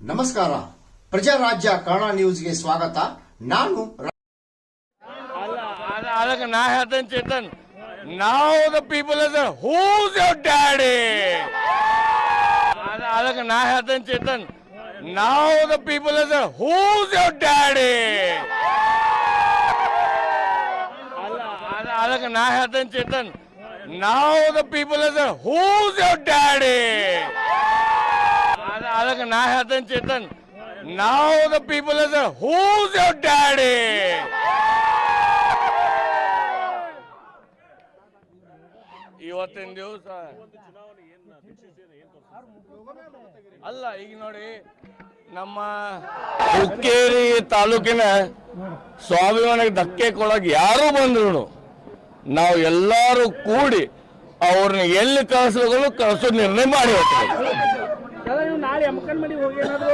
ನಮಸ್ಕಾರ, ಪ್ರಜಾರಾಜ್ಯ ಕನ್ನಡ ನ್ಯೂಸ್ಗೆ ಸ್ವಾಗತ. ನಾನು ಅದಕ್ಕೆ ನಾ ಹೇಳ್ತೇನೆ ಚೇತನ್, ನಾವು the people is who's your daddy. ಅದಕ್ಕೆ ನಾ ಹೇಳ್ತೇನೆ ಚೇತನ್, ನಾವು the people is who's your daddy. ಅದಕ್ಕೆ ನಾ ಹೇಳ್ತೇನೆ ಚೇತನ್, ನಾವು the people is who's your daddy. ಅದಕ್ಕೆ ನಾ ಹೇಳ್ತೇನೆ ಚೇತನ್, ನಾವು the people is who's your daddy. ಇವತ್ತಿನ ದಿವಸ ಅಲ್ಲ, ಈಗ ನೋಡಿ ನಮ್ಮ ಹುಕ್ಕೇರಿ ತಾಲೂಕಿನ ಸ್ವಾಭಿಮಾನಕ್ಕೆ ಧಕ್ಕೆ ಕೊಡಕ್ ಯಾರು ಬಂದ್ರು ನಾವು ಎಲ್ಲರೂ ಕೂಡಿ ಅವ್ರನ್ನ ಎಲ್ಲಿ ಕಳಿಸೋ ನಿರ್ಣಯ ಮಾಡಿ ಹೋಗ್ತೀವಿ. ನಾಳೆ ಅಮ್ಮಕನ್ಮಡಿ ಹೋಗಿ ಏನಾದ್ರು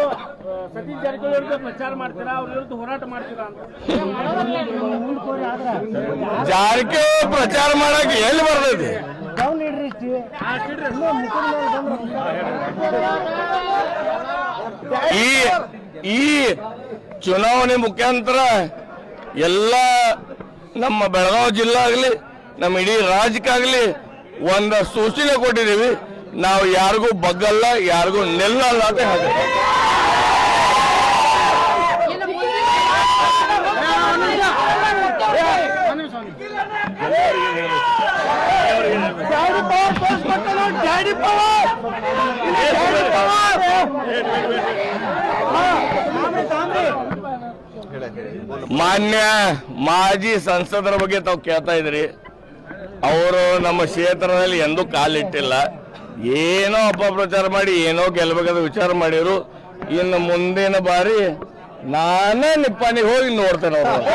ಸತೀಶ್ ಜಾರಕಿಹೊಳಿ ವಿರುದ್ಧ ಪ್ರಚಾರ ಮಾಡ್ತೀರಾ, ಅವ್ರ ವಿರುದ್ಧ ಹೋರಾಟ ಮಾಡ್ತೀರಾ ಅಂತ? ಜಾರಕಿಹೊಳಿ ಪ್ರಚಾರ ಮಾಡಕ್ಕೆ ಎಲ್ಲಿ ಬರ್ತೈತಿ? ಈ ಚುನಾವಣೆ ಮುಖಾಂತರ ಎಲ್ಲ ನಮ್ಮ ಬೆಳಗಾವಿ ಜಿಲ್ಲಾ ಆಗಲಿ ನಮ್ಮ ಇಡೀ ರಾಜ್ಯಕ್ಕಾಗಲಿ ಒಂದು ಸೂಚನೆ ಕೊಟ್ಟಿದ್ದೀವಿ. ನಾವು ಯಾರಿಗೂ ಬಗ್ಗಲ್ಲ, ಯಾರಿಗೂ ನಿಲ್ಲಲ್ಲ ಅಂತ ಹೇಳ್ತೀವಿ. ಮಾನ್ಯ ಮಾಜಿ ಸಂಸದರ ಬಗ್ಗೆ ತಾವು ಕೇಳ್ತಾ ಇದ್ರಿ. ಅವರು ನಮ್ಮ ಕ್ಷೇತ್ರದಲ್ಲಿ ಎಂದೂ ಕಾಲಿಟ್ಟಿಲ್ಲ, ಏನೋ ಅಪಪ್ರಚಾರ ಮಾಡಿ ಏನೋ ಗೆಲ್ಬೇಕಾದ ವಿಚಾರ ಮಾಡಿದ್ರು. ಇನ್ನು ಮುಂದಿನ ಬಾರಿ ನಾನೇ ನಿಪ್ಪಾಣಿಗೆ ಹೋಗಿ ನೋಡ್ತೇನೆ ಅವರು.